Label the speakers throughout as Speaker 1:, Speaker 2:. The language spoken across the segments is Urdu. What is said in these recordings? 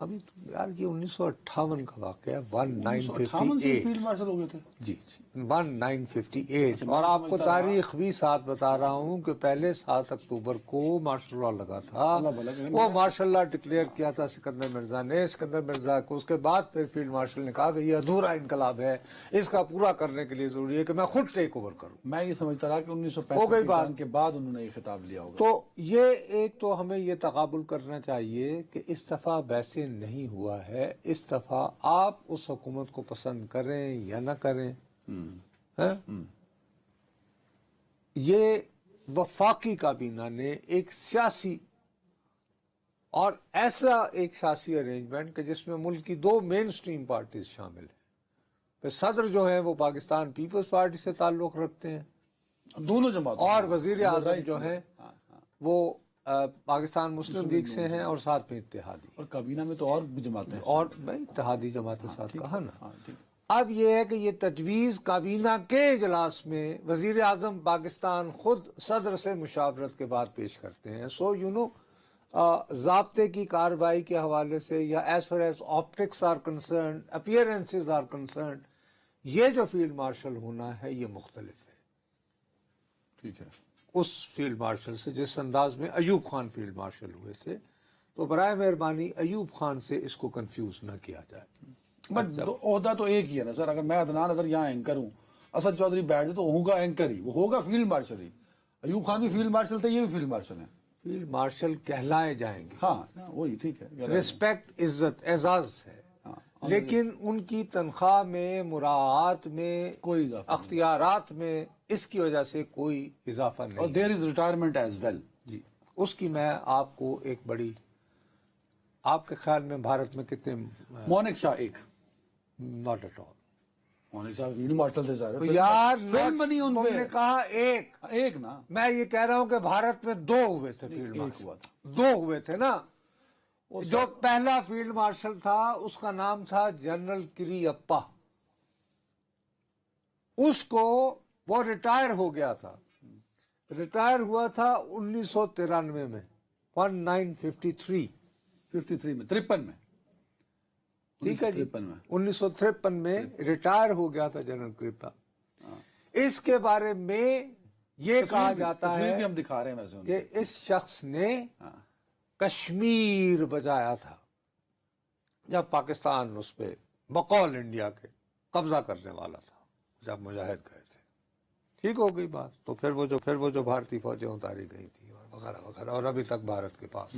Speaker 1: ابھی تو یار یہ 1958 کا واقعہ ہے,
Speaker 2: 58 سے
Speaker 1: 1958.
Speaker 2: فیلڈ مارشل ہو گئے تھے.
Speaker 1: جی 1958. اور آپ کو تاریخ بھی ساتھ بتا رہا ہوں کہ پہلے 7 اکتوبر کو مارشل لا لگا تھا, وہ مارشل لا ڈکلیئر کیا تھا سکندر مرزا نے. سکندر مرزا کو اس کے بعد پھر فیلڈ مارشل نے کہا کہ یہ ادھورا انقلاب ہے, اس کا پورا کرنے کے لیے ضروری ہے کہ میں خود ٹیک اوور کروں.
Speaker 2: میں یہ سمجھتا رہا کہ 1965 کے بعد انہوں نے یہ خطاب لیا ہوگا.
Speaker 1: تو یہ ایک تو ہمیں یہ تقابل کرنا چاہیے کہ اس دفعہ ویسے نہیں ہوا ہے. اس دفعہ آپ اس حکومت کو پسند کریں یا نہ کریں, یہ وفاقی کابینہ نے ایک سیاسی اور ایسا ایک سیاسی ارینجمنٹ کہ جس میں ملک کی 2 مین سٹریم پارٹیز شامل ہیں. پھر صدر جو ہیں وہ پاکستان پیپلز پارٹی سے تعلق رکھتے ہیں,
Speaker 2: دونوں جماعتوں,
Speaker 1: اور وزیر اعظم جو ہیں وہ پاکستان مسلم لیگ سے ہیں اور ساتھ میں اتحادی.
Speaker 2: اور کابینہ میں تو اور بھی جماعتیں ہیں,
Speaker 1: اور میں اتحادی جماعت کے ساتھ کہا نا. اب یہ ہے کہ یہ تجویز کابینہ کے اجلاس میں وزیر اعظم پاکستان خود صدر سے مشاورت کے بعد پیش کرتے ہیں. سو یو نو ضابطے کی کارروائی کے حوالے سے یا as far as optics are concerned, appearances are concerned, یہ جو فیلڈ مارشل ہونا ہے یہ مختلف ہے.
Speaker 2: ٹھیک ہے,
Speaker 1: اس فیلڈ مارشل سے جس انداز میں ایوب خان فیلڈ مارشل ہوئے تھے. تو برائے مہربانی ایوب خان سے اس کو کنفیوز نہ کیا جائے.
Speaker 2: بٹ عہدہ تو ایک ہی ہے نا سر. اگر میں عدنان اگر یہاں اینکر ہوں, اسد چودھری بیٹھ جائے تو ہوگا اینکر ہی, وہ ہوگا فیلڈ مارشل ہی. ایوب خان بھی فیلڈ مارشل تھے, یہ بھی فیلڈ مارشل ہیں.
Speaker 1: فیلڈ مارشل کہلائے جائیں گے,
Speaker 2: ہاں وہی ٹھیک ہے,
Speaker 1: رسپیکٹ, عزت, اعزاز ہے, لیکن ان کی تنخواہ میں, مراعات میں,
Speaker 2: کوئی اضافہ
Speaker 1: اختیارات میں اس کی وجہ سے کوئی اضافہ نہیں.
Speaker 2: اور دیر از ریٹائرمنٹ ایز ویل.
Speaker 1: جی, اس کی میں آپ کو ایک بڑی, آپ کے خیال میں بھارت میں کتنے؟
Speaker 2: مونک شاہ ایک,
Speaker 1: ناٹ ایٹ آل.
Speaker 2: مونک شاہ فیلڈ مارشل تھے سارے.
Speaker 1: یار
Speaker 2: فلم بنی ان
Speaker 1: تم
Speaker 2: پہ,
Speaker 1: نے کہا ایک
Speaker 2: نا,
Speaker 1: میں یہ کہہ رہا ہوں کہ بھارت میں 2 ہوئے تھے فیلڈ مارشل.
Speaker 2: ہوا تھا,
Speaker 1: 2 ہوئے تھے نا. جو پہلا فیلڈ مارشل تھا اس کا نام تھا جنرل کری اپا. اس کو وہ ریٹائر ہو گیا تھا, ریٹائر ہوا تھا 1993 میں, 1953
Speaker 2: میں 53 میں,
Speaker 1: ٹھیک ہے جی, 1953 میں ریٹائر ہو گیا تھا جنرل کرپا. اس کے بارے میں یہ کہا جاتا ہے
Speaker 2: بھی ہم دکھا رہے ہیں ویسے
Speaker 1: کہ اس شخص نے کشمیر بجایا تھا جب پاکستان اس پہ بقول انڈیا کے قبضہ کرنے والا تھا, جب مجاہد گئے تھے. ٹھیک ہو گئی بات. تو پھر وہ جو بھارتی فوجیں اتاری گئی تھی اور وغیرہ وغیرہ, اور ابھی تک بھارت کے پاس.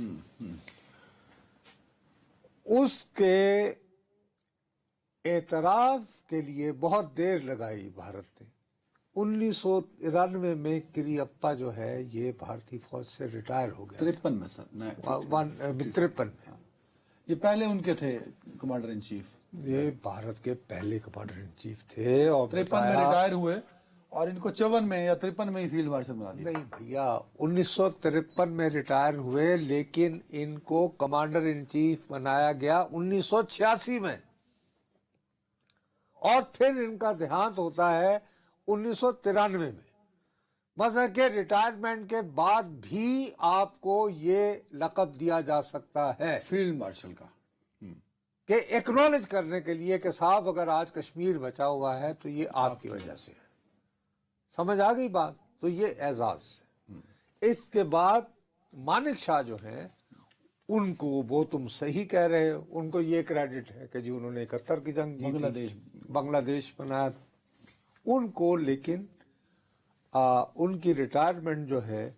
Speaker 1: اس کے اعتراف کے لیے بہت دیر لگائی بھارت نے. 1993 میں کری اپا جو ہے یہ بھارتی فوج سے ریٹائر ہو گیا.
Speaker 2: 53 میں سر,
Speaker 1: 53 میں.
Speaker 2: یہ پہلے ان کے تھے کمانڈر ان چیف.
Speaker 1: یہ بھارت کے پہلے کمانڈر ان چیف تھے, اور
Speaker 2: 53 میں ریٹائر ہوئے, اور ان کو 54 میں یا 53 میں ہی فیلڈ مارشل بنا دیا.
Speaker 1: نہیں بھیا, 1953 میں ریٹائر ہوئے, لیکن ان کو کمانڈر ان چیف بنایا گیا 1986 میں, اور پھر ان کا دیہانت ہوتا ہے 1993 میں. مطلب کہ ریٹائرمنٹ کے بعد بھی آپ کو یہ لقب دیا جا سکتا ہے
Speaker 2: فیلڈ مارشل کا,
Speaker 1: کہ ایکنالج کرنے کے لیے کہ صاحب اگر آج کشمیر بچا ہوا ہے تو یہ آپ کی وجہ سے ہے. سمجھ آ گئی بات؟ تو یہ اعزاز ہے. اس کے بعد مانک شاہ جو ہیں ان کو, وہ تم صحیح کہہ رہے ہو, ان کو یہ کریڈٹ ہے کہ جی انہوں نے 71 کی جنگ جیتی, بنگلہ دیش بنایا تھا ان کو. لیکن ان کی ریٹائرمنٹ جو ہے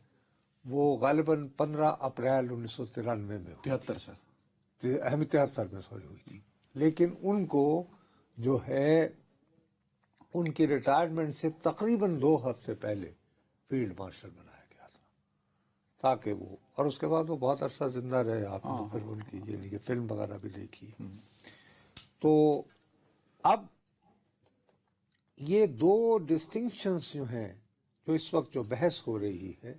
Speaker 1: وہ غالباً 15 اپریل 1993 میں ہوئی.
Speaker 2: 73 سر,
Speaker 1: 73 میں سوری ہوئی تھی. لیکن ان کو جو ہے ان کی ریٹائرمنٹ سے تقریباً 2 ہفتے پہلے فیلڈ مارشل بنایا گیا تھا, تاکہ وہ, اور اس کے بعد وہ بہت عرصہ زندہ رہے. آپ نے پھر ان کی یہ نہیں کہ فلم وغیرہ بھی دیکھی. تو اب یہ 2 ڈسٹنکشنز جو ہیں, جو اس وقت جو بحث ہو رہی ہے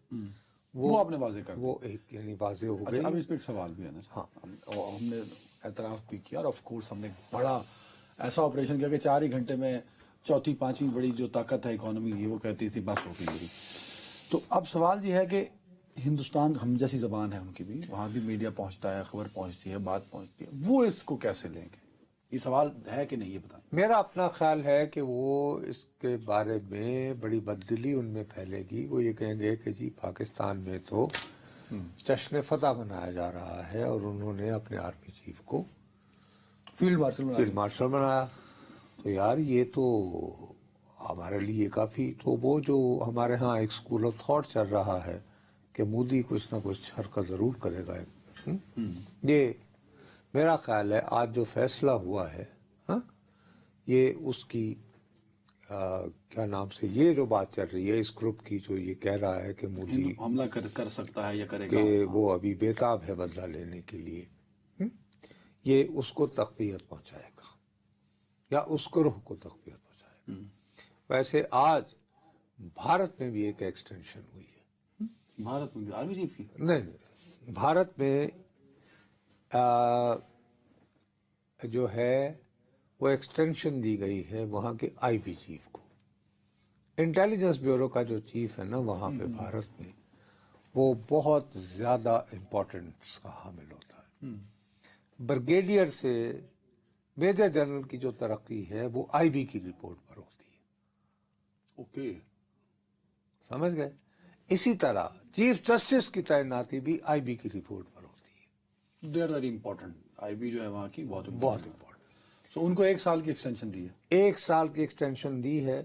Speaker 2: وہ آپ نے واضح کر,
Speaker 1: وہ ایک یعنی واضح ہو گئی.
Speaker 2: اب اس پہ ایک سوال بھی ہے نا. ہاں, ہم نے اعتراف بھی کیا, اور آف کورس ہم نے بڑا ایسا آپریشن کیا کہ 4 ہی گھنٹے میں چوتھی 5ویں بڑی جو طاقت ہے اکانومی کی وہ کہتی تھی بس ہو گئی. تو اب سوال یہ ہے کہ ہندوستان ہم جیسی زبان ہے ان کی بھی، وہاں بھی میڈیا پہنچتا ہے، خبر پہنچتی ہے، بات پہنچتی ہے، وہ اس کو کیسے لیں گے؟ یہ سوال ہے کہ نہیں، یہ بتائیں۔
Speaker 1: میرا اپنا خیال ہے کہ وہ اس کے بارے میں بڑی بددلی ان میں پھیلے گی. وہ یہ کہیں گے کہ جی پاکستان میں تو جشن فتح منایا جا رہا ہے اور انہوں نے اپنے آرمی چیف کو
Speaker 2: فیلڈ مارشل بنا
Speaker 1: فیلڈ
Speaker 2: دیں۔
Speaker 1: مارشل بنایا. تو یار یہ تو ہمارے لیے کافی. تو وہ جو ہمارے ہاں ایک اسکول آف تھاٹ چل رہا ہے کہ مودی کچھ نہ کچھ حرکت ضرور کرے گا. یہ میرا خیال ہے آج جو فیصلہ ہوا ہے یہ اس کی کیا نام سے یہ جو بات چل رہی ہے اس گروپ کی جو یہ کہہ رہا ہے کہ مودی
Speaker 2: حملہ کر سکتا ہے یا کرے گا،
Speaker 1: کہ وہ ابھی بےتاب ہے بدلہ لینے کے لیے، یہ اس کو تقویت پہنچائے گا یا اس گروہ کو تقویت پہنچائے گا. ویسے آج بھارت میں بھی ایک ایکسٹینشن ہوئی ہے.
Speaker 2: بھارت میں آرمی چیف کی؟
Speaker 1: نہیں، بھارت میں جو ہے وہ ایکسٹینشن دی گئی ہے وہاں کے آئی بی چیف کو. انٹیلیجنس بیورو کا جو چیف ہے نا وہاں پہ بھارت میں، وہ بہت زیادہ امپورٹنس کا حامل ہوتا ہے. بریگیڈیئر سے میجر جنرل کی جو ترقی ہے وہ آئی بی کی رپورٹ پر ہوتی ہے.
Speaker 2: اوکے،
Speaker 1: سمجھ گئے؟ اسی طرح چیف جسٹس کی تعیناتی بھی آئی بی کی رپورٹ پر ہوتی ہے.
Speaker 2: They are very important. I B جو ہے وہاں کی بہت
Speaker 1: بہت امپورٹنٹ.
Speaker 2: سو ان کو 1 سال کی ایکسٹینشن دی ہے.
Speaker 1: 1 سال کی ایکسٹینشن دی ہے.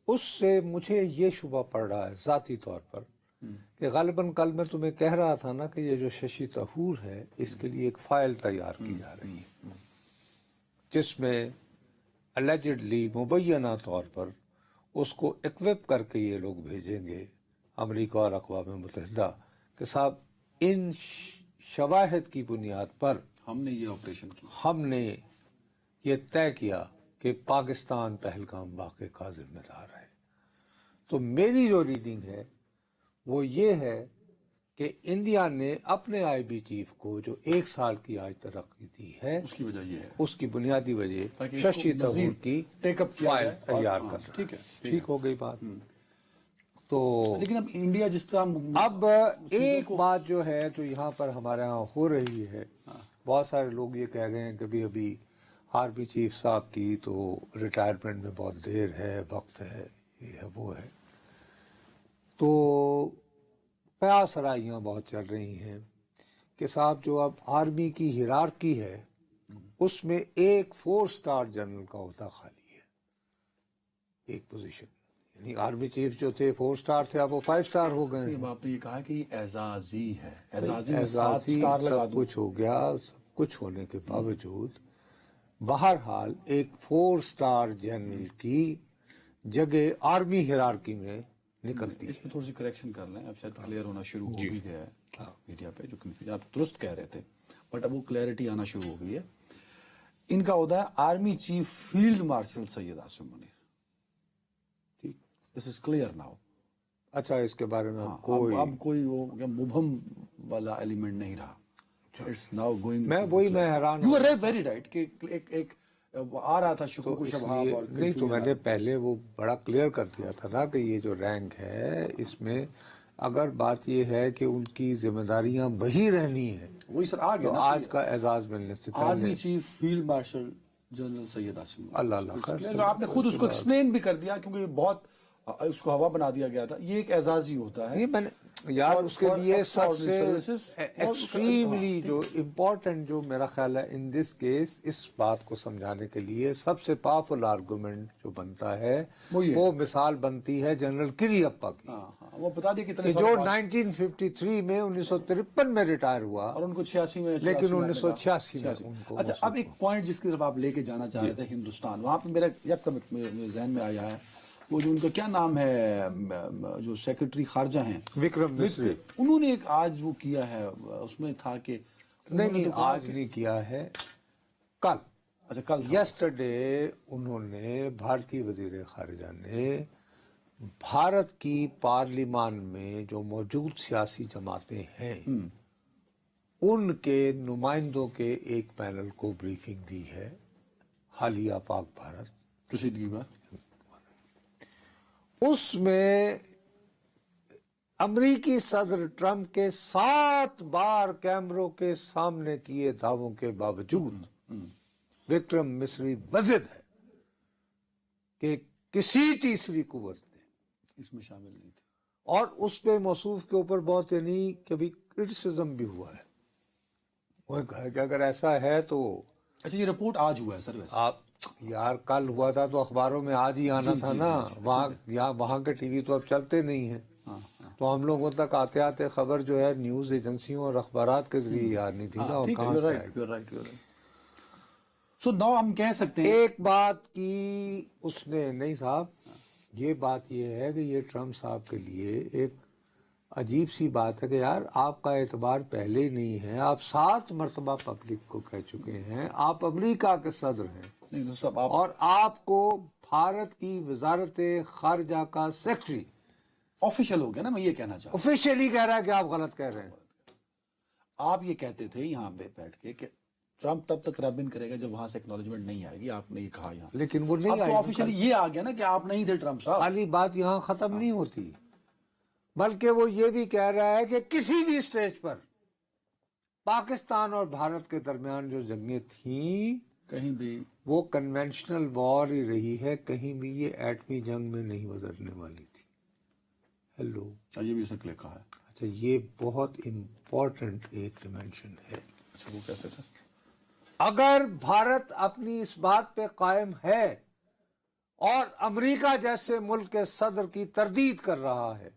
Speaker 1: اس سے مجھے یہ شبہ پڑ رہا ہے ذاتی طور پر کہ غالباً کل میں تمہیں کہہ رہا تھا نا کہ یہ جو ششی تھرور ہے اس کے لیے ایک فائل تیار کی جا رہی ہے جس میں الیجڈلی مبینہ طور پر اس کو ایکوپ کر کے یہ لوگ بھیجیں گے امریکہ اور اقوام متحدہ کہ صاحب ان شواہد کی بنیاد پر
Speaker 2: ہم نے یہ آپریشن کی.
Speaker 1: ہم نے یہ طے کیا کہ پاکستان پہلگام واقعے کا ذمہ دار ہے. تو میری جو ریڈنگ ہے وہ یہ ہے کہ انڈیا نے اپنے آئی بی چیف کو جو 1 سال کی آج ترقی دی ہے
Speaker 2: اس کی وجہ یہ ہے
Speaker 1: اس کی بنیادی وجہ
Speaker 2: تاکہ اس کو
Speaker 1: ششی تھرور
Speaker 2: مزید
Speaker 1: کی
Speaker 2: ٹیک اپ کیا
Speaker 1: فائل
Speaker 2: جائے.
Speaker 1: تیار
Speaker 2: ہاں،
Speaker 1: کر رہا
Speaker 2: ٹھیک ہے.
Speaker 1: ٹھیک ہو گئی بات. تو
Speaker 2: لیکن اب انڈیا جس طرح
Speaker 1: اب ایک بات جو ہے جو یہاں پر ہمارے ہاں ہو رہی ہے، بہت سارے لوگ یہ کہہ رہے ہیں کہ ابھی آرمی چیف صاحب کی تو ریٹائرمنٹ میں بہت دیر ہے، وقت ہے، یہ ہے وہ ہے. تو قیاس آرائیاں بہت چل رہی ہیں کہ صاحب جو اب آرمی کی ہیرارکی ہے اس میں ایک 4 سٹار جنرل کا عہدہ خالی ہے، ایک پوزیشن. یعنی آرمی چیف جو تھے 4 سٹار تھے اب وہ 5 سٹار ہو گئے.
Speaker 2: آپ نے یہ کہا کہ یہ اعزازی ہے، اعزازی
Speaker 1: اعزازی
Speaker 2: سٹار لگا
Speaker 1: سب
Speaker 2: دوں.
Speaker 1: کچھ ہو گیا. سب کچھ ہونے کے باوجود بہرحال ایک 4 سٹار جنرل کی جگہ آرمی ہیرارکی میں نکلتی
Speaker 2: اس
Speaker 1: ہے.
Speaker 2: میں تھوڑی سی کریکشن کر لیں، اب شاید کلیئر ہونا شروع ہو بھی گیا ہے میڈیا پہ، جو کنفیوژن آپ درست کہہ رہے تھے بٹ اب وہ کلیئرٹی آنا شروع ہو گئی ہے. ان کا عہدہ ہے army chief field marshal Syed Asim Munir.
Speaker 1: ٹھیک.
Speaker 2: دس از کلیئر ناؤ.
Speaker 1: اچھا اس کے بارے میں
Speaker 2: اب کوئی وہ مبہم والا ایلیمنٹ نہیں رہا. It's now going.
Speaker 1: میں حیران
Speaker 2: یو آر ویری رائٹ کہ ایک آ رہا تھا شکوک و شبہات اور
Speaker 1: نہیں تو میں نے پہلے وہ بڑا کلیئر کر دیا تھا نا کہ یہ جو رینک ہے اس میں اگر بات یہ ہے کہ ان کی ذمہ داریاں وہی رہنی ہے
Speaker 2: وہی سر آ
Speaker 1: تو
Speaker 2: گیا
Speaker 1: آج کا اعزاز ملنے سے
Speaker 2: آرمی
Speaker 1: پہلے
Speaker 2: chief field marshal general Syed Asim Munir.
Speaker 1: اللہ اللہ خیر.
Speaker 2: آپ نے خود اس کو ایکسپلین بھی کر دیا کیونکہ بہت اس کو ہوا بنا دیا گیا تھا. یہ ایک اعزازی ہوتا ہے.
Speaker 1: یہ میں نے یار اس کے لیے سب سے
Speaker 2: services
Speaker 1: ایکسٹریملی جو امپورٹنٹ جو میرا خیال ہے ان دس کیس اس بات کو سمجھانے کے لیے سب سے پاورفل آرگومنٹ جو بنتا ہے وہ مثال بنتی ہے جنرل کریپا کی،
Speaker 2: وہ بتا دیا
Speaker 1: کہ جو 1953 میں 1953 میں ریٹائر ہوا
Speaker 2: اور ان کو 86 میں
Speaker 1: لیکن 1986 میں ان کو.
Speaker 2: اچھا اب ایک پوائنٹ جس کی طرف آپ لے کے جانا چاہ رہے تھے ہندوستان، وہاں پہ میرا ذہن میں آیا ہے وہ جو ان کا کیا نام ہے جو سیکرٹری خارجہ ہیں
Speaker 1: وکرم مسری،
Speaker 2: انہوں نے ایک آج وہ کیا ہے اس میں تھا کہ
Speaker 1: نہیں آج نہیں کیا ہے، کل.
Speaker 2: اچھا کل
Speaker 1: یسٹرڈے انہوں نے بھارتی وزیر خارجہ نے بھارت کی پارلیمان میں جو موجود سیاسی جماعتیں ہیں ان کے نمائندوں کے ایک پینل کو بریفنگ دی ہے حالیہ پاک بھارت
Speaker 2: کشیدگی بات.
Speaker 1: اس میں امریکی صدر ٹرمپ کے 7 بار کیمروں کے سامنے کیے دعووں کے باوجود وکرم مسری بضد ہے کہ کسی تیسری قوت نے
Speaker 2: اس میں شامل نہیں تھے.
Speaker 1: اور اس پہ موصوف کے اوپر بہت یعنی کبھی کرٹیسزم بھی ہوا ہے. وہ کہا کہ اگر ایسا ہے تو
Speaker 2: اچھا یہ رپورٹ آج ہوا ہے سر ویسے؟
Speaker 1: آپ یار کل ہوا تھا تو اخباروں میں آج ہی آنا تھا نا. وہاں کے ٹی وی تو اب چلتے نہیں ہیں. تو ہم لوگوں تک آتے آتے خبر جو ہے نیوز ایجنسیوں اور اخبارات کے ذریعے ہی آنی تھی نا. اور کہاں سے آئے گی؟
Speaker 2: سو نو ہم کہہ سکتے ہیں
Speaker 1: ایک بات کی اس نے نہیں صاحب، یہ بات یہ ہے کہ یہ ٹرمپ صاحب کے لیے ایک عجیب سی بات ہے کہ یار آپ کا اعتبار پہلے ہی نہیں ہے. آپ 7 مرتبہ پبلک کو کہہ چکے ہیں آپ امریکہ کے صدر ہیں
Speaker 2: نہیں تو سب آپ
Speaker 1: اور آپ کو بھارت کی وزارت خارجہ کا سیکرٹری
Speaker 2: آفیشیل ہو گیا نا. میں یہ کہنا چاہتا ہوں
Speaker 1: آفیشیلی کہہ رہا ہے کہ آپ غلط کہہ رہے ہیں.
Speaker 2: آپ یہ کہتے تھے یہاں پہ بیٹھ کے کہ ٹرمپ تب تک رب ان کرے گا جب وہاں سے اکنالجمنٹ نہیں آئے گی. آپ نے یہ کہا یہاں،
Speaker 1: لیکن وہ نہیں
Speaker 2: اب تو
Speaker 1: آئی.
Speaker 2: آفیشیلی یہ آ گیا نا کہ آپ نہیں تھے ٹرمپ صاحب.
Speaker 1: خالی بات یہاں ختم نہیں ہوتی، بلکہ وہ یہ بھی کہہ رہا ہے کہ کسی بھی اسٹیج پر پاکستان اور بھارت کے درمیان جو جنگیں تھیں
Speaker 2: کہیں بھی
Speaker 1: وہ کنونشنل وار ہی رہی ہے، کہیں بھی یہ ایٹمی جنگ میں نہیں بدلنے والی تھی. ہیلو،
Speaker 2: یہ بھی اس نے لکھا ہے.
Speaker 1: اچھا یہ بہت امپورٹنٹ ایک ڈیمینشن ہے.
Speaker 2: اچھا وہ کیسے سر؟
Speaker 1: اگر بھارت اپنی اس بات پہ قائم ہے اور امریکہ جیسے ملک کے صدر کی تردید کر رہا ہے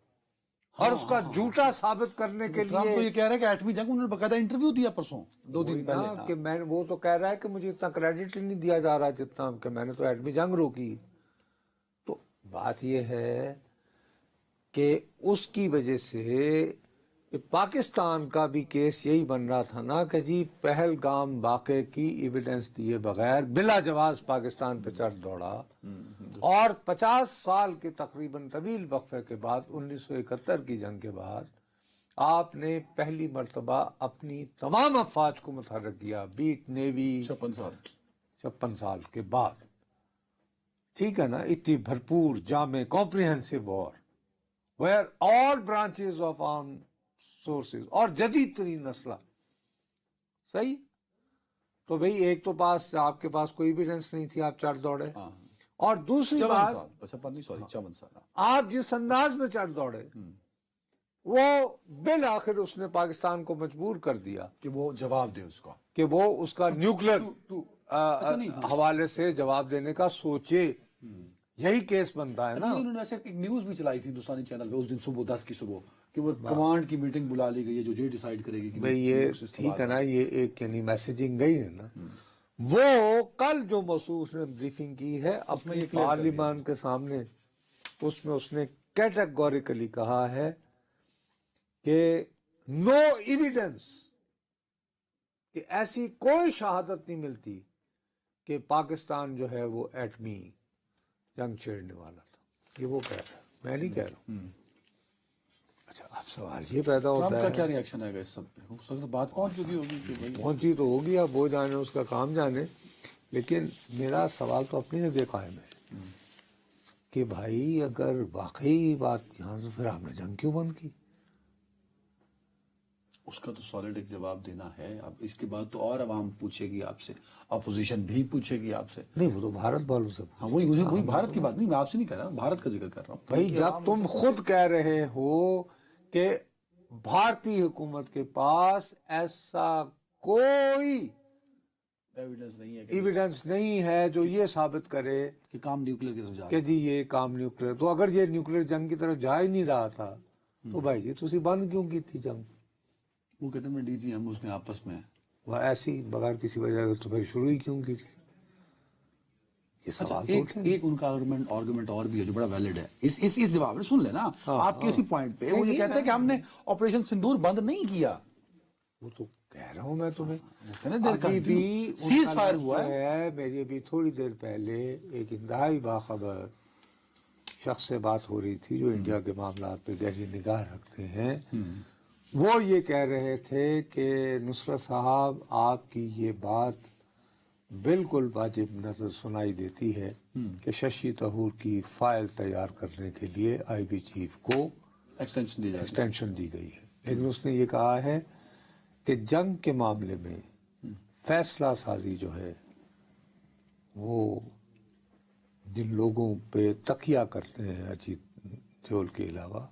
Speaker 1: اور اس کا جھوٹا ثابت کرنے کے
Speaker 2: ٹرمپ تو
Speaker 1: لیے
Speaker 2: یہ کہہ رہے ہیں کہ ایٹمی جنگ، انہوں نے باقاعدہ انٹرویو دیا پرسوں 2 دن پہلے.
Speaker 1: نا کہ میں وہ تو کہہ رہا ہے کہ مجھے اتنا کریڈٹ نہیں دیا جا رہا جتنا کہ میں نے تو ایٹمی جنگ روکی. تو بات یہ ہے کہ اس کی وجہ سے پاکستان کا بھی کیس یہی بن رہا تھا نا کہ جی پہلگام واقعے کی ایویڈنس دیے بغیر بلا جواز پاکستان پہ چڑھ دوڑا اور 50 سال کے تقریباً طویل وقفے کے بعد 1971 کی جنگ کے بعد آپ نے پہلی مرتبہ اپنی تمام افواج کو متحرک کیا، بیٹ نیوی 56 سال کے بعد. ٹھیک ہے نا، اتنی بھرپور جامع comprehensive war where all branches of arm sources اور جدید ترین اسلحہ. صحیح. تو بھئی ایک تو آپ کے پاس کوئی ایویڈنس نہیں تھی، آپ چڑھ دوڑے. اور دوسری بات
Speaker 2: 54 سال
Speaker 1: آپ جس انداز میں چڑھ دوڑے وہ بالآخر اس نے پاکستان کو مجبور کر دیا
Speaker 2: کہ وہ جواب دے اس کا،
Speaker 1: کہ وہ اس کا نیوکلیر حوالے سے جواب دینے کا سوچے. یہی کیس بنتا ہے نا.
Speaker 2: انہوں نے ایسے ایک نیوز بھی چلائی تھی ہندوستانی چینل پہ اس دن صبح 10 کی صبح کہ وہ کمانڈ کی میٹنگ بلا لی گئی ہے جو یہ ڈیسائیڈ کرے گی کہ
Speaker 1: بھئی یہ ٹھیک ہے نا، یہ ایک یعنی میسیجنگ گئی ہے نا. وہ کل جو موصوف نے بریفنگ کی ہے اپنے پارلیمان کے سامنے، اس میں اس نے کیٹیگوریکلی کہا ہے کہ نو ایویڈنس، کہ ایسی کوئی شہادت نہیں ملتی کہ پاکستان جو ہے وہ ایٹمی جنگ چھیڑنے والا تھا. یہ وہ کہہ رہا ہے، میں نہیں کہہ رہا ہوں. اچھا اب سوال یہ پیدا ہوتا
Speaker 2: ٹرمپ
Speaker 1: ہے
Speaker 2: کا کیا ری ایکشن آئے گا اس سب پہ؟ اس وقت بات پہنچ چکی ہوگی کہ بھائی
Speaker 1: پہنچی تو ہوگی، اب وہ جانے اس کا کام جانے. لیکن میرا سوال تو اپنی جگہ قائم ہے کہ بھائی اگر واقعی بات یہاں سے، پھر آپ نے جنگ کیوں بند کی؟
Speaker 2: اس کا تو سالڈ ایک جواب دینا ہے. اب اس کے بعد تو اور عوام پوچھے گی آپ سے، اپوزیشن بھی پوچھے گی آپ سے.
Speaker 1: نہیں وہ تو بھارت والوں سے.
Speaker 2: ہاں وہی بھارت کی بات نہیں، میں آپ سے نہیں کہہ رہا، بھارت کا ذکر کر رہا ہوں.
Speaker 1: بھائی جب تم خود کہہ رہے ہو کہ بھارتی حکومت کے پاس ایسا کوئی ایویڈنس نہیں ہے جو یہ ثابت کرے
Speaker 2: کہ کام نیوکلیر کی طرف جا
Speaker 1: کہ جی یہ کام نیوکلیر، تو اگر یہ نیوکلیر جنگ کی طرف جا ہی نہیں رہا تھا تو بھائی جی تسی بند کیوں کی تھی جنگ؟
Speaker 2: وہ کہتے ہیں ڈی جی ہم اس میں آپس میں
Speaker 1: وہ ایسی بغیر کسی وجہ سے تو پھر شروع ہی کیوں کی تھی؟ یہ سوال تو اٹھے.
Speaker 2: ایک ان کا آرگومنٹ اور بھی ہے جو بڑا ویلڈ ہے اس جواب میں. سن لینا آپ کے اسی پوائنٹ پہ وہ یہ کہتے ہیں کہ ہم نے آپریشن سندور بند نہیں کیا.
Speaker 1: وہ تو کہہ رہا ہوں میں تمہیں،
Speaker 2: ابھی بھی سیز فائر ہوا ہے.
Speaker 1: میری ابھی تھوڑی دیر پہلے ایک انتہائی باخبر شخص سے بات ہو رہی تھی جو انڈیا کے معاملات پہ گہری نگاہ رکھتے ہیں. وہ یہ کہہ رہے تھے کہ نصرت صاحب آپ کی یہ بات بالکل واجب نظر سنائی دیتی ہے کہ ششی تھرور کی فائل تیار کرنے کے لیے آئی بی چیف کو
Speaker 2: ایکسٹینشن دی جائے گی.
Speaker 1: ایکسٹینشن دی گئی ہے، لیکن اس نے یہ کہا ہے کہ جنگ کے معاملے میں فیصلہ سازی جو ہے وہ جن لوگوں پہ تکیہ کرتے ہیں اجیت جول کے علاوہ،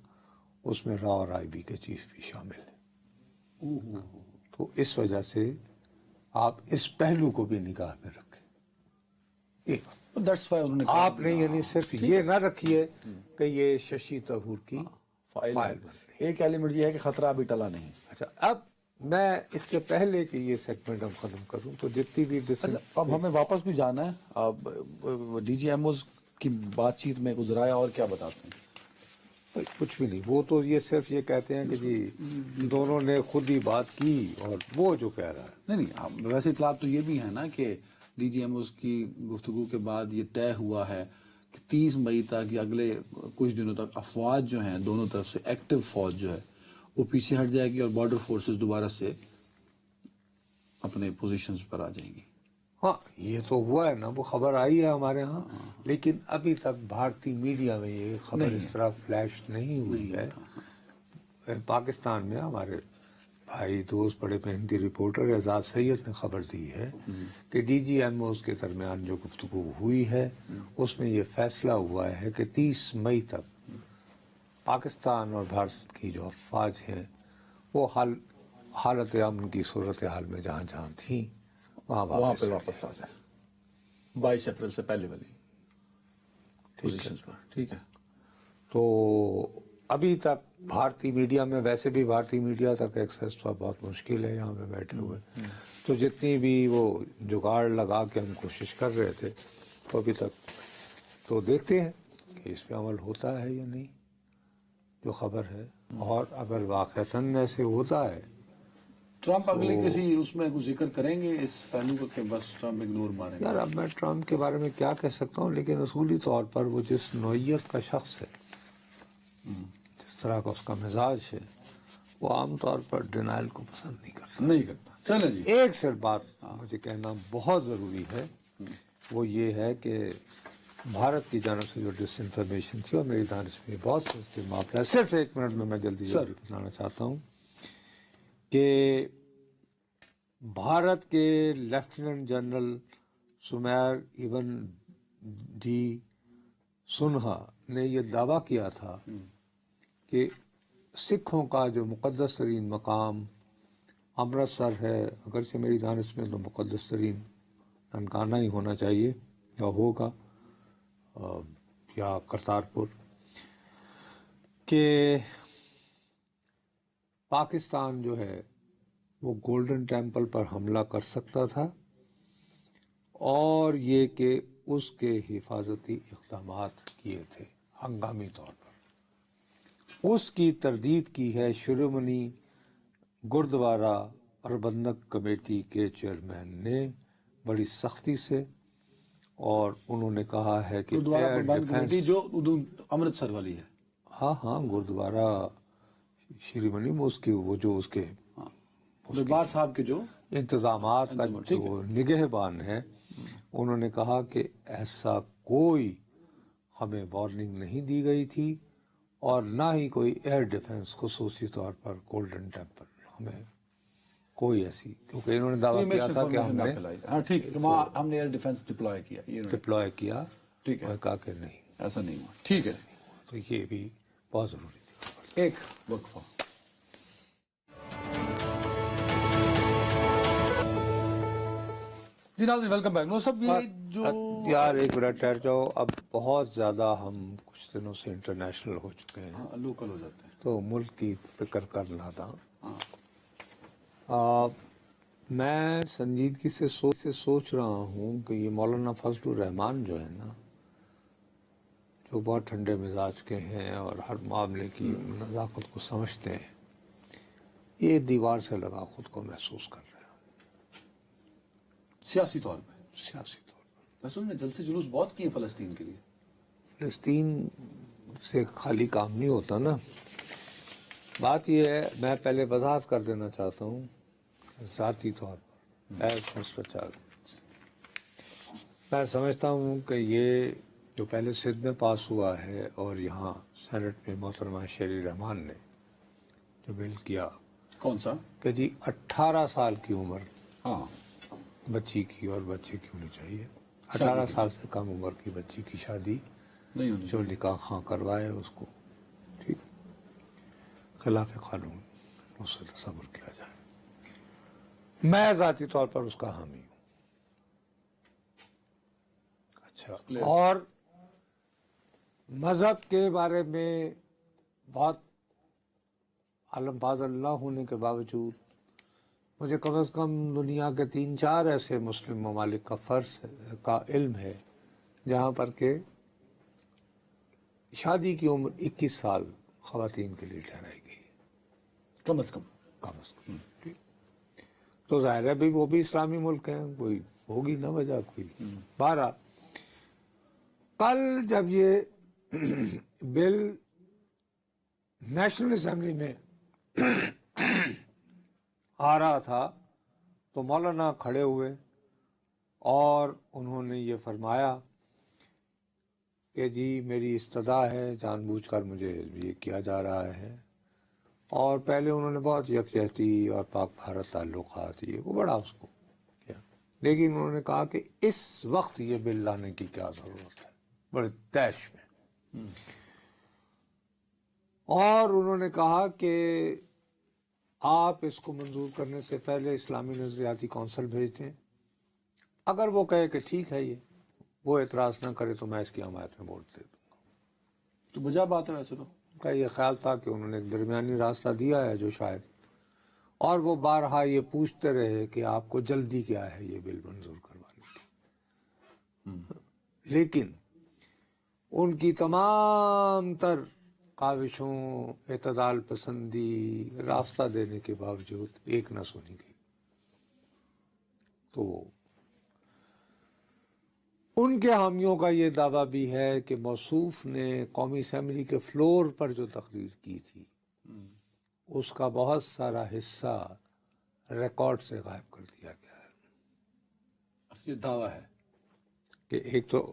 Speaker 1: اس میں راؤ اور آئی بی کے چیف بھی شامل ہیں. تو اس وجہ سے آپ اس پہلو کو بھی نگاہ میں رکھیں.
Speaker 2: That's why انہوں نے کہا
Speaker 1: آپ نے یعنی صرف یہ نہ رکھیے کہ یہ ششی تھرور کی
Speaker 2: فائل
Speaker 1: فائل بن رہی ہے.
Speaker 2: ایک ایلیمنٹ یہ ہے کہ خطرہ ابھی ٹلا نہیں.
Speaker 1: اچھا، اب میں اس سے پہلے کہ یہ سیگمنٹ ہم ختم کروں تو جتنی بھی
Speaker 2: اچھا اب ہمیں واپس بھی جانا ہے. اب ڈی جی ایم اوز کی بات چیت میں گزرایا اور کیا بتاتے ہیں؟
Speaker 1: کچھ بھی نہیں، وہ تو یہ صرف یہ کہتے ہیں کہ جی دونوں نے خود ہی بات کی، اور وہ جو کہہ رہا ہے
Speaker 2: نہیں ویسے اطلاعات تو یہ بھی ہے نا کہ ڈی جی ایم اوز کی گفتگو کے بعد یہ طے ہوا ہے کہ 30 مئی تک یا اگلے کچھ دنوں تک افواج جو ہیں دونوں طرف سے، ایکٹیو فوج جو ہے وہ پیچھے ہٹ جائے گی اور بارڈر فورسز دوبارہ سے اپنے پوزیشنز پر آ جائیں گی.
Speaker 1: ہاں یہ تو ہوا ہے نا، وہ خبر آئی ہے ہمارے ہاں، لیکن ابھی تک بھارتی میڈیا میں یہ خبر اس طرح فلیش نہیں ہوئی ہے. پاکستان میں ہمارے بھائی دوست بڑے محنتی رپورٹر اعزاز سید نے خبر دی ہے کہ ڈی جی ایم اوز کے درمیان جو گفتگو ہوئی ہے اس میں یہ فیصلہ ہوا ہے کہ 30 مئی تک پاکستان اور بھارت کی جو افواج ہیں وہ حالت امن کی صورتحال میں جہاں جہاں تھیں
Speaker 2: وہاں پہ واپس آ جائے 22 اپریل سے پہلے والی پوزیشنز پر. ٹھیک ہے.
Speaker 1: تو ابھی تک بھارتی میڈیا میں، ویسے بھی بھارتی میڈیا تک ایکسیس تو بہت مشکل ہے یہاں پہ بیٹھے ہوئے، تو جتنی بھی وہ جگاڑ لگا کے ہم کوشش کر رہے تھے تو ابھی تک تو دیکھتے ہیں کہ اس پہ عمل ہوتا ہے یا نہیں جو خبر ہے. اور اگر واقعتاً ایسے ہوتا ہے،
Speaker 2: ٹرمپ اگلی کسی اس میں کچھ ذکر کریں گے اس پہلو کو کہ بس ٹرمپ اگنور ماریں گے؟
Speaker 1: یار اب میں ٹرمپ کے بارے میں کیا کہہ سکتا ہوں، لیکن اصولی طور پر وہ جس نوعیت کا شخص ہے، جس طرح کا اس کا مزاج ہے، وہ عام طور پر ڈینائل کو پسند نہیں کرتا.
Speaker 2: چلیں جی.
Speaker 1: ایک صرف بات مجھے کہنا بہت ضروری ہے، وہ یہ ہے کہ بھارت کی جانب سے جو ڈس انفارمیشن تھی اور میری دانش میں بہت سینسٹیو معاملہ ہے، صرف 1 منٹ میں جلدی بتانا چاہتا ہوں کہ بھارت کے لیفٹیننٹ جنرل سمیر ایون ڈی سنہا نے یہ دعویٰ کیا تھا کہ سکھوں کا جو مقدس ترین مقام امرتسر ہے، اگرچہ میری دانش میں تو مقدس ترین ننکانہ ہی ہونا چاہیے یا ہوگا، یا کرتارپور، کہ پاکستان جو ہے وہ گولڈن ٹیمپل پر حملہ کر سکتا تھا، اور یہ کہ اس کے حفاظتی اقدامات کیے تھے ہنگامی طور پر. اس کی تردید کی ہے شرومنی گردوارہ پربندھک کمیٹی کے چیئرمین نے بڑی سختی سے، اور انہوں نے کہا ہے کہ
Speaker 2: گردوارہ پربندھ کمیٹی جو امرتسر والی ہے.
Speaker 1: ہاں گردوارہ شریمنی میں اس کے وہ جو اس کے
Speaker 2: دربار صاحب کے جو
Speaker 1: انتظامات کا جو نگہبان ہے، انہوں نے کہا کہ ایسا کوئی ہمیں وارننگ نہیں دی گئی تھی، اور نہ ہی کوئی ایئر ڈیفنس، خصوصی طور پر گولڈن ٹیمپل ہمیں کوئی ایسی، کیونکہ انہوں نے دعویٰ کیا تھا کہ ہم نے
Speaker 2: ٹھیک ہے ہم نے ایئر ڈیفنس ڈپلوائے کیا.
Speaker 1: ٹھیک ہے، کہا کہ نہیں
Speaker 2: ایسا نہیں ہوا. ٹھیک ہے.
Speaker 1: تو یہ بھی بہت ضروری تھی.
Speaker 2: ایک وقفہ. جی ناظرین ویلکم بیک. نو صاحب یہ جو
Speaker 1: یار ایک منٹ ٹھہر جاؤ، اب بہت زیادہ ہم کچھ دنوں سے انٹرنیشنل ہو چکے ہیں،
Speaker 2: لوکل ہو جاتے ہیں،
Speaker 1: تو ملک کی فکر کرنا تھا. میں سنجیدگی سے سوچ رہا ہوں کہ یہ مولانا فضل الرحمان جو ہے نا، جو بہت ٹھنڈے مزاج کے ہیں اور ہر معاملے کی نزاکت کو سمجھتے ہیں، یہ دیوار سے لگا خود کو محسوس کر رہے ہیں
Speaker 2: سیاسی طور پہ.
Speaker 1: پر
Speaker 2: بس انہوں نے جلسے جلوس بہت کیے فلسطین کے لیے.
Speaker 1: فلسطین سے خالی کام نہیں ہوتا نا. بات یہ ہے، میں پہلے وضاحت کر دینا چاہتا ہوں ذاتی طور پر ایز مسٹر چارج، میں سمجھتا ہوں کہ یہ جو پہلے سندھ میں پاس ہوا ہے اور یہاں سینٹ میں محترمہ شیری رحمان نے جو بل کیا
Speaker 2: کون سا؟
Speaker 1: کہ جی 18 سال کی عمر
Speaker 2: ہاں
Speaker 1: بچی کی اور بچے کی ہونی چاہیے.
Speaker 2: شادی
Speaker 1: 18
Speaker 2: کی.
Speaker 1: سال سے کم عمر کی بچی کی شادی
Speaker 2: نہیں ہونی
Speaker 1: جو نکاح خواہ کروائے اس کو ٹھیک خلاف قانون اس سے تصور کیا جائے. میں ذاتی طور پر اس کا حامی ہوں. اچھا
Speaker 2: Clear.
Speaker 1: اور مذہب کے بارے میں بہت عالم باز اللہ ہونے کے باوجود مجھے کم از کم دنیا کے 3-4 ایسے مسلم ممالک کا کا علم ہے جہاں پر کہ شادی کی عمر 21 سال خواتین کے لیے ٹھہرائی گئی ہے
Speaker 2: کم از کم.
Speaker 1: کم از کم. ٹھیک. تو ظاہر ہے بھی وہ بھی اسلامی ملک ہیں, کوئی ہوگی نہ وجہ کوئی. 12 کل جب یہ بل نیشنل اسمبلی میں آ رہا تھا تو مولانا کھڑے ہوئے اور انہوں نے یہ فرمایا کہ جی میری استدا ہے, جان بوجھ کر مجھے یہ کیا جا رہا ہے. اور پہلے انہوں نے بہت یکجہتی اور پاک بھارت تعلقات یہ وہ بڑا اس کو کیا, لیکن انہوں نے کہا کہ اس وقت یہ بل لانے کی کیا ضرورت ہے, بڑے طیش میں. اور انہوں نے کہا کہ آپ اس کو منظور کرنے سے پہلے اسلامی نظریاتی کونسل بھیج دیں. اگر وہ کہے کہ ٹھیک ہے یہ وہ اعتراض نہ کرے تو میں اس کی حمایت میں ووٹ دے دوں گا.
Speaker 2: تو بجا بات ہے ویسے تو.
Speaker 1: ان کا یہ خیال تھا کہ انہوں نے ایک درمیانی راستہ دیا ہے جو شاید, اور وہ بارہا یہ پوچھتے رہے کہ آپ کو جلدی کیا ہے یہ بل منظور کروانے کی. لیکن ان کی تمام تر کاوشوں, اعتدال پسندی, راستہ دینے کے باوجود ایک نہ سنی گئی. تو ان کے حامیوں کا یہ دعویٰ بھی ہے کہ موصوف نے قومی اسمبلی کے فلور پر جو تقریر کی تھی اس کا بہت سارا حصہ ریکارڈ سے غائب کر دیا گیا ہے.
Speaker 2: یہ دعویٰ ہے
Speaker 1: کہ ایک تو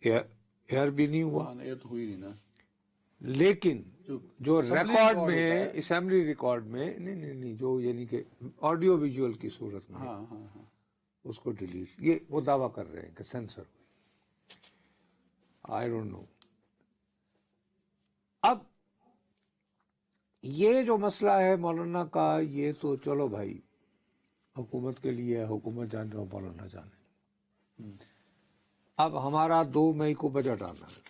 Speaker 1: ایئر بھی نہیں ہوا,
Speaker 2: یہ تو ہوئی نہیں نا,
Speaker 1: لیکن جو ریکارڈ میں
Speaker 2: ہوتا ہے.
Speaker 1: اسمبلی ریکارڈ میں نہیں جو یعنی کہ آڈیو ویژول کی صورت میں
Speaker 2: ہاں ہاں ہاں
Speaker 1: اس کو ڈیلیٹ, یہ وہ دعویٰ کر رہے ہیں کہ سینسر ہوئی. I don't know. اب یہ جو مسئلہ ہے مولانا کا, یہ تو چلو بھائی حکومت کے لیے ہے, حکومت جانے اور مولانا جانے. اب ہمارا 2 مئی کو بجٹ آنا ہے,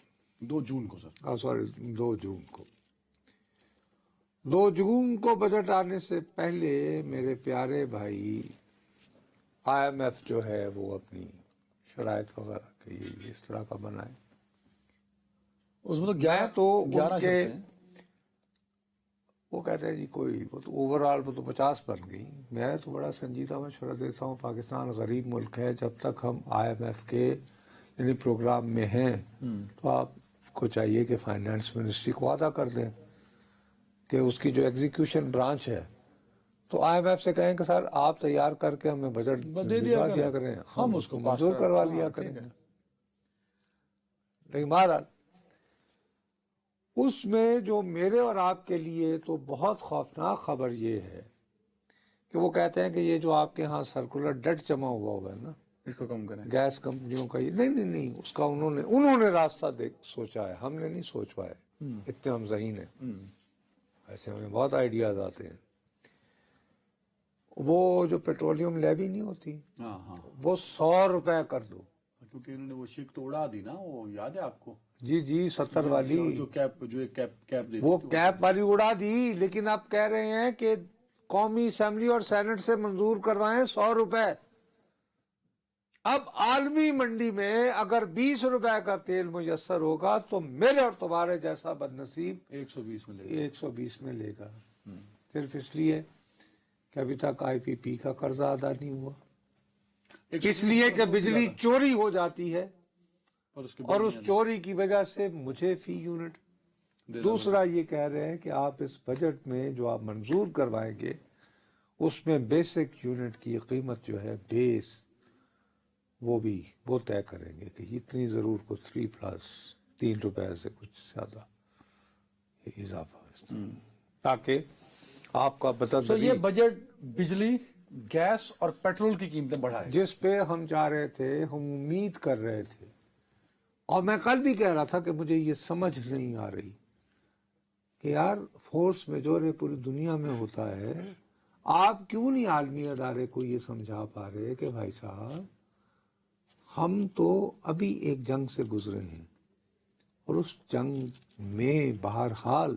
Speaker 2: 2 جون کو سر.
Speaker 1: سوری 2 جون کو. 2 جون کو بجٹ آنے سے پہلے میرے پیارے بھائی IMF جو ہے وہ اپنی شرائط وغیرہ کہ یہ اس طرح کا بنائے.
Speaker 2: اس میں تو
Speaker 1: میں تو ان
Speaker 2: 11
Speaker 1: کے
Speaker 2: شرطیں ہیں.
Speaker 1: وہ کہتے ہیں جی کوئی وہ تو اوور آل وہ تو 50 بن گئی. میں تو بڑا سنجیدہ مشورہ دیتا ہوں, پاکستان غریب ملک ہے, جب تک ہم IMF کے یعنی پروگرام میں ہیں تو آپ کو چاہیے کہ فائنانس منسٹری کو وعدہ کر دیں کہ اس کی جو ایگزیکیوشن برانچ ہے تو IMF سے کہیں کہ سر آپ تیار کر کے ہمیں بجٹ
Speaker 2: دے دیا
Speaker 1: دیا کریں, ہم اس کو
Speaker 2: پاس
Speaker 1: منظور کروا لیا کریں. لیکن بہرحال اس میں جو میرے اور آپ کے لیے تو بہت خوفناک خبر یہ ہے کہ وہ کہتے ہیں کہ یہ جو آپ کے ہاں سرکولر ڈیٹ جمع ہوا ہے نا,
Speaker 2: اس کو کم کریں.
Speaker 1: گیس کمپنیوں کا, یہ نہیں اس کا انہوں نے راستہ سوچا ہے, ہم نے نہیں سوچ پائے, اتنے ہم ذہین ہیں. ایسے ہمیں بہت آئیڈیاز آتے ہیں. وہ جو پیٹرولیم لیوی نہیں ہوتی,
Speaker 2: ہاں ہاں,
Speaker 1: وہ 100 روپے کر دو.
Speaker 2: کیونکہ انہوں نے وہ شک تو اڑا دی نا, وہ یاد ہے آپ کو,
Speaker 1: جی 70 والی
Speaker 2: جو کیپ دی
Speaker 1: وہ کیپ والی اڑا دی. لیکن آپ کہہ رہے ہیں کہ قومی اسمبلی اور سینٹ سے منظور کروائیں 100 روپے. اب عالمی منڈی میں اگر 20 روپے کا تیل میسر ہوگا تو میرے اور تمہارے جیسا بد نصیب
Speaker 2: 120 میں لے
Speaker 1: 120 میں لے گا, صرف اس لیے کہ ابھی تک IPP کا قرضہ ادا نہیں ہوا, اس لیے کہ بجلی چوری ہو جاتی ہے اور اس چوری کی وجہ سے مجھے فی یونٹ. دوسرا یہ کہہ رہے ہیں کہ آپ اس بجٹ میں جو آپ منظور کروائیں گے اس میں بیسک یونٹ کی قیمت جو ہے بیس وہ طے کریں گے کہ اتنی ضرور کو 3 روپے سے کچھ زیادہ اضافہ ہو، تاکہ آپ کا
Speaker 2: تو
Speaker 1: بتدری
Speaker 2: یہ بجٹ بجلی، گیس اور پیٹرول کی قیمتیں بڑھائے.
Speaker 1: جس پہ ہم چاہ رہے تھے، ہم امید کر رہے تھے، اور میں کل بھی کہہ رہا تھا کہ مجھے یہ سمجھ نہیں آ رہی کہ یار فورس میجور پوری دنیا میں ہوتا ہے، آپ کیوں نہیں عالمی ادارے کو یہ سمجھا پا رہے کہ بھائی صاحب ہم تو ابھی ایک جنگ سے گزرے ہیں، اور اس جنگ میں بہرحال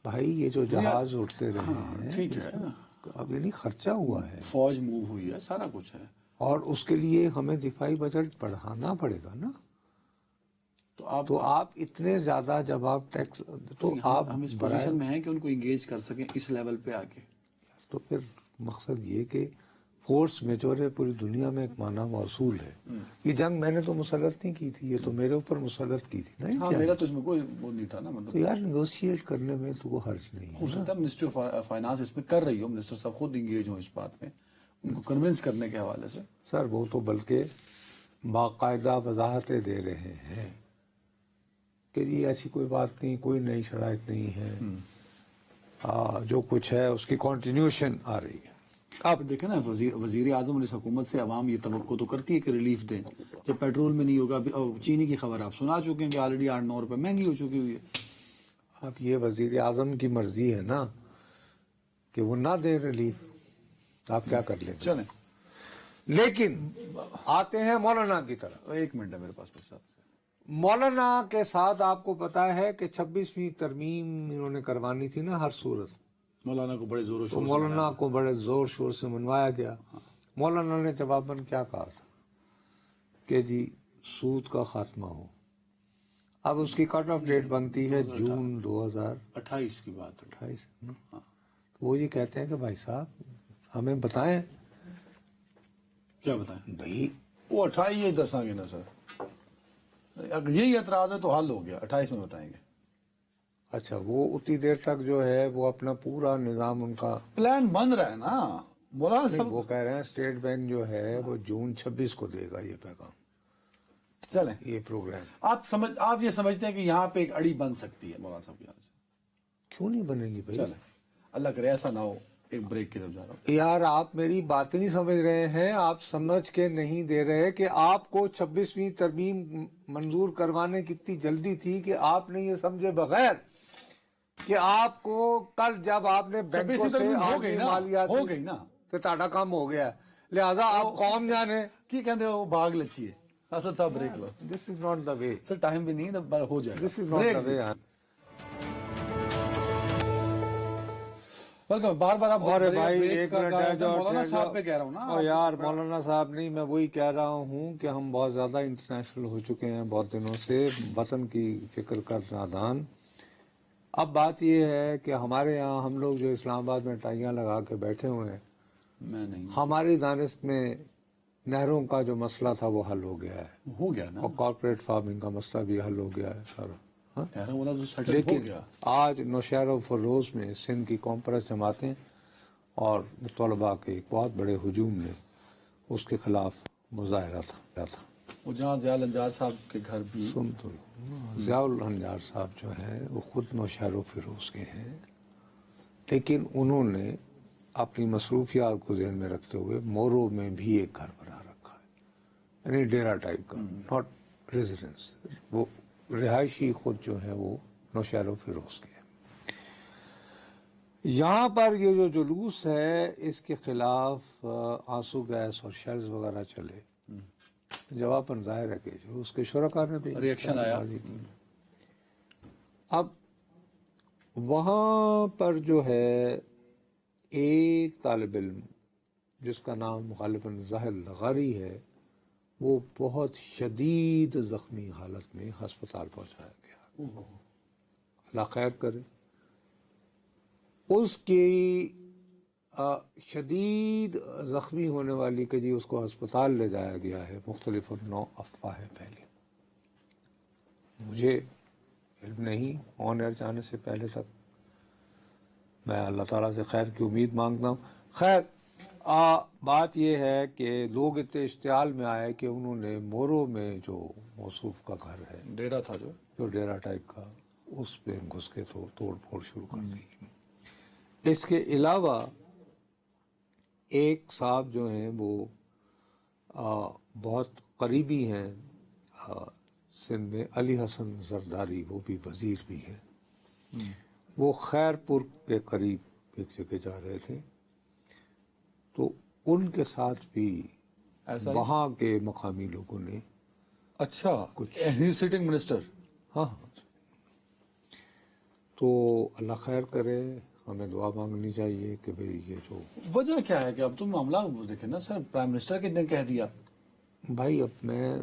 Speaker 1: بھائی یہ جو جہاز اڑتے رہے ہیں
Speaker 2: ٹھیک ہے،
Speaker 1: اب یعنی خرچہ ہوا ہے،
Speaker 2: فوج موو ہوئی ہے، سارا کچھ ہے.
Speaker 1: اور اس کے لیے ہمیں دفاعی بجٹ بڑھانا پڑے گا نا. تو آپ اتنے زیادہ جب آپ ٹیکس تو آپ
Speaker 2: ہم اس پوزیشن میں ہیں کہ ان کو انگیج کر سکیں اس لیول پہ آ کے.
Speaker 1: تو پھر مقصد یہ کہ فورس میجور پوری دنیا میں ایک معنی موصول ہے. یہ جنگ میں نے تو مسلط نہیں کی تھی، یہ تو میرے اوپر مسلط کی تھی نا.
Speaker 2: ہاں میرا تو اس میں کوئی وہ نہیں تھا نا، مطلب
Speaker 1: تو یار نیگوشیٹ کرنے میں تو کوئی حرج نہیں
Speaker 2: ہو
Speaker 1: ہے.
Speaker 2: سکتا ہے منسٹری آف فائنانس اس میں کر رہی ہو، منسٹر صاحب خود انگیج ہوں اس بات میں، ان کو کنونس کرنے کے حوالے سے.
Speaker 1: سر وہ تو بلکہ باقاعدہ وضاحتیں دے رہے ہیں کہ جی ایسی کوئی بات نہیں، کوئی نئی شرائط نہیں ہے، جو کچھ ہے اس کی کنٹینیوشن آ رہی ہے.
Speaker 2: آپ دیکھیں نا، وزیر اعظم اور اس حکومت سے عوام یہ توقع تو کرتی ہے کہ ریلیف دیں. جب پیٹرول میں نہیں ہوگا، چینی کی خبر آپ سنا چکے ہیں کہ آلریڈی 8-9 روپے مہنگی ہو چکی ہوئی ہے.
Speaker 1: اب یہ وزیر اعظم کی مرضی ہے نا کہ وہ نہ دے ریلیف، آپ کیا کر لیں گے.
Speaker 2: چلیں
Speaker 1: لیکن آتے ہیں مولانا کی طرف.
Speaker 2: 1 منٹ ہے میرے پاس کچھ آپ سے.
Speaker 1: مولانا کے ساتھ آپ کو پتا ہے کہ 26ویں ترمیم انہوں نے کروانی تھی نا ہر صورت.
Speaker 2: مولانا کو بڑے زور و
Speaker 1: تو
Speaker 2: شور سے
Speaker 1: مولانا کو بڑے زور شور سے منوایا گیا. مولانا نے جواباً کیا کہا تھا کہ جی سود کا خاتمہ ہو. اب اس کی کٹ آف ڈیٹ بنتی ہے جون
Speaker 2: 28 کی بات ہے.
Speaker 1: 2028. وہ یہ کہتے ہیں کہ بھائی صاحب ہمیں بتائیں.
Speaker 2: کیا بتائیں
Speaker 1: بھائی
Speaker 2: وہ 28 ہی دساں گے نا سر، اگر یہی اعتراض ہے تو حل ہو گیا، 28 میں بتائیں گے.
Speaker 1: اچھا وہ اتنی دیر تک جو ہے وہ اپنا پورا نظام ان کا
Speaker 2: پلان بن رہا ہے نا مولانا صاحب.
Speaker 1: وہ کہہ رہے ہیں اسٹیٹ بینک جو ہے وہ جون 26 کو دے گا یہ پیغام،
Speaker 2: چلیں
Speaker 1: یہ پروگرام.
Speaker 2: آپ یہ سمجھتے ہیں کہ یہاں پہ ایک اڑی بن سکتی ہے مولانا صاحب یہاں سے؟
Speaker 1: کیوں نہیں بنے گی بھائی.
Speaker 2: چلیں اللہ کرے ایسا نہ ہو. ایک بریک کی طرف جا رہا ہوں.
Speaker 1: یار آپ میری بات نہیں سمجھ رہے ہیں، آپ سمجھ کے نہیں دے رہے کہ آپ کو 26ویں ترمیم منظور کروانے کی اتنی جلدی تھی کہ آپ نے یہ سمجھے بغیر کہ آپ کو کل جب آپ نے بینکوں سے
Speaker 2: ہو گئی
Speaker 1: مالیات
Speaker 2: نا
Speaker 1: تو تاڑا کام ہو گیا، لہذا آپ قوم جانے.
Speaker 2: کی کہتے ہیں وہ بھاگ لچی ہے. اسد صاحب بریک لو.
Speaker 1: This is not the way.
Speaker 2: Sir time بھی نہیں ہے، ہو جائے گا.
Speaker 1: دس از ناٹ دا وے.
Speaker 2: بار بار آپ
Speaker 1: اور بھائی ایک منٹ ہے جو
Speaker 2: مولانا صاحب پہ کہہ رہا ہوں نا.
Speaker 1: اور یار مولانا صاحب نہیں، میں وہی کہہ رہا ہوں کہ ہم بہت زیادہ انٹرنیشنل ہو چکے ہیں بہت دنوں سے، وطن کی فکر کر نادان. اب بات یہ ہے کہ ہمارے یہاں ہم لوگ جو اسلام آباد میں ٹائیاں لگا کے بیٹھے ہوئے ہیں،
Speaker 2: میں نہیں
Speaker 1: ہماری دانست میں نہروں کا جو مسئلہ تھا وہ حل ہو گیا ہے،
Speaker 2: ہو گیا نا.
Speaker 1: اور کارپوریٹ فارمنگ کا مسئلہ بھی حل ہو گیا ہے سارا.
Speaker 2: والا تو سیٹل ہو
Speaker 1: لیکن
Speaker 2: گیا.
Speaker 1: آج نوشہر و فروز میں سندھ کی کانفرنس جماعتیں اور طلباء کے ایک بہت بڑے ہجوم نے اس کے خلاف مظاہرہ تھا.
Speaker 2: وہ جہاں ضیاء الانجار صاحب کے گھر بھی
Speaker 1: سن تو لو، ضیاء الانجار صاحب جو ہیں وہ خود نوشہر و فیروز کے ہیں، لیکن انہوں نے اپنی مصروفیات کو ذہن میں رکھتے ہوئے مورو میں بھی ایک گھر بنا رکھا ہے، یعنی ڈیرا ٹائپ کا، ناٹ ریزیڈنس. وہ رہائشی خود جو ہے وہ نوشہر و فیروز کے ہیں. یہاں پر یہ جو جلوس ہے اس کے خلاف آنسو گیس اور شیلز وغیرہ چلے، جواباً ظاہر ہے کہ جو اس کے شرکاء نے بھی
Speaker 2: ریئیکشن آیا.
Speaker 1: اب وہاں پر جو ہے ایک طالب علم جس کا نام مخالفاً زاہد لغاری ہے، وہ بہت شدید زخمی حالت میں ہسپتال پہنچایا گیا. اللہ خیر کرے. اس کی شدید زخمی ہونے والی کہ جی اس کو ہسپتال لے جایا گیا ہے، مختلف نو افواہیں پھیلی. مجھے علم نہیں، آن ایئر جانے سے پہلے تک میں اللہ تعالیٰ سے خیر کی امید مانگتا ہوں. خیر بات یہ ہے کہ لوگ اتنے اشتعال میں آئے کہ انہوں نے مورو میں جو موصوف کا گھر ہے،
Speaker 2: ڈیرا تھا جو
Speaker 1: ڈیرا ٹائپ کا، اس پہ گھس کے تو توڑ پھوڑ شروع کر دی۔ اس کے علاوہ ایک صاحب جو ہیں وہ بہت قریبی ہیں سندھ میں، علی حسن زرداری، وہ بھی وزیر بھی ہیں، وہ خیر پور کے قریب ایک جگہ جا رہے تھے، تو ان کے ساتھ بھی
Speaker 2: ایسا
Speaker 1: وہاں کے مقامی لوگوں نے
Speaker 2: اچھا کچھ سٹنگ منسٹر
Speaker 1: ہاں تو اللہ خیر کرے، ہمیں دعا مانگنی چاہیے کہ بھئی یہ جو
Speaker 2: وجہ کیا ہے کہ اب تم معاملہ دیکھیں نا سر، پرائم منسٹر کے دن کہہ دیا
Speaker 1: بھائی، اب میں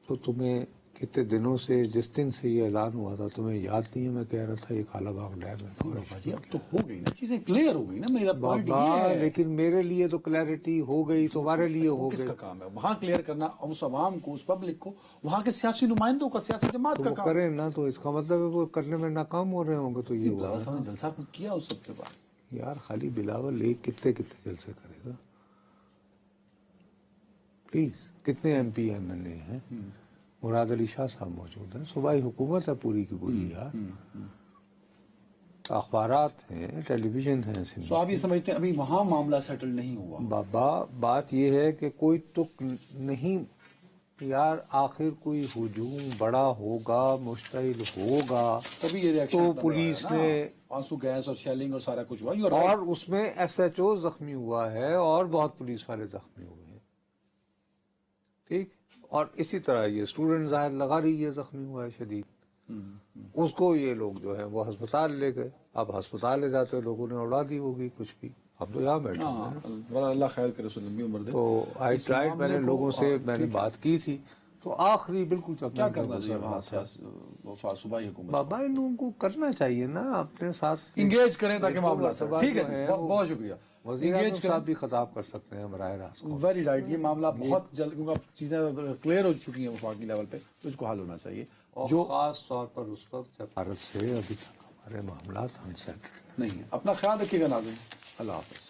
Speaker 1: تو تمہیں کتنے دنوں سے، جس دن سے یہ اعلان ہوا تھا، تمہیں یاد نہیں ہے میں کہہ رہا تھا یہ کالا باغ ڈیم ہے؟
Speaker 2: جی اب تو ہو گئی نا چیزیں، کلیئر ہو گئی نا، میرا پوائنٹ یہ
Speaker 1: بابا
Speaker 2: ہے۔
Speaker 1: لیکن میرے لیے تو کلیئرٹی ہو گئی، تمہارے لیے ہو
Speaker 2: وہ کس
Speaker 1: گئی
Speaker 2: کا کام ہے وہاں کلیئر کرنا، اس عوام کو، اس پبلک کو، وہاں کے سیاسی نمائندوں کا، سیاسی جماعت
Speaker 1: تو
Speaker 2: کا
Speaker 1: وہ
Speaker 2: کام
Speaker 1: کریں نا، تو اس کا مطلب ہے وہ کرنے میں ناکام ہو رہے ہوں گے، تو یہ ہوا
Speaker 2: بلاول صاحب نے جلسہ کیا اس سب کے بعد۔
Speaker 1: یار خالی بلاول ایک کتنے جلسے کرے گا؟ پلیز، کتنے M P M L A ہیں؟ مراد علی شاہ صاحب موجود ہیں، صوبائی حکومت ہے پوری کی پوری یار، اخبارات ہیں، ٹیلی ویژن ہیں سندھ
Speaker 2: سو آپ یہ سمجھتے ہیں ابھی وہاں معاملہ سیٹل نہیں ہوا؟
Speaker 1: بابا بات یہ ہے کہ کوئی تک نہیں یار، آخر کوئی ہجوم بڑا ہوگا، مشتعل ہوگا،
Speaker 2: تبھی یہ ریاکشن
Speaker 1: تو پولیس نے،
Speaker 2: آنسو گیس اور شیلنگ اور سارا کچھ ہوا،
Speaker 1: اور اس میں ایس ایچ او زخمی ہوا ہے اور بہت پولیس والے زخمی ہوئے ہیں، ٹھیک، اور اسی طرح یہ اسٹوڈنٹ ظاہر لگا رہی ہے زخمی ہوا ہے شدید، اس کو یہ لوگ جو ہے وہ ہسپتال لے گئے، اب ہسپتال لے جاتے لوگوں نے اڑا دی ہوگی کچھ بھی، اب تو یہاں بیٹھے ہوئے ہیں۔
Speaker 2: اللہ خیر کرے، اسے لمبی عمر دے۔
Speaker 1: تو آئی ٹرائیڈ، میں نے لوگوں سے میں نے بات کی تھی، تو آخری بالکل
Speaker 2: کیا کرنا چاہیے وہاں صوبائی حکومت؟
Speaker 1: بابا ان لوگوں کو کرنا چاہیے نا اپنے ساتھ
Speaker 2: انگیج کریں تاکہ معاملہ سر، ٹھیک ہے، بہت شکریہ،
Speaker 1: وزیر اعظم صاحب بھی خطاب کر سکتے ہیں براہ راست۔
Speaker 2: ویری رائٹ، یہ معاملہ بہت جلد، کیونکہ اب چیزیں کلیئر ہو چکی ہیں وفاقی لیول پہ، تو اس کو حل ہونا چاہیے،
Speaker 1: جو خاص طور پر اس وقت جب بھارت سے ابھی تک ہمارے معاملات انسیٹلڈ
Speaker 2: نہیں ہے۔ اپنا خیال رکھیے گا ناظرین، اللہ حافظ۔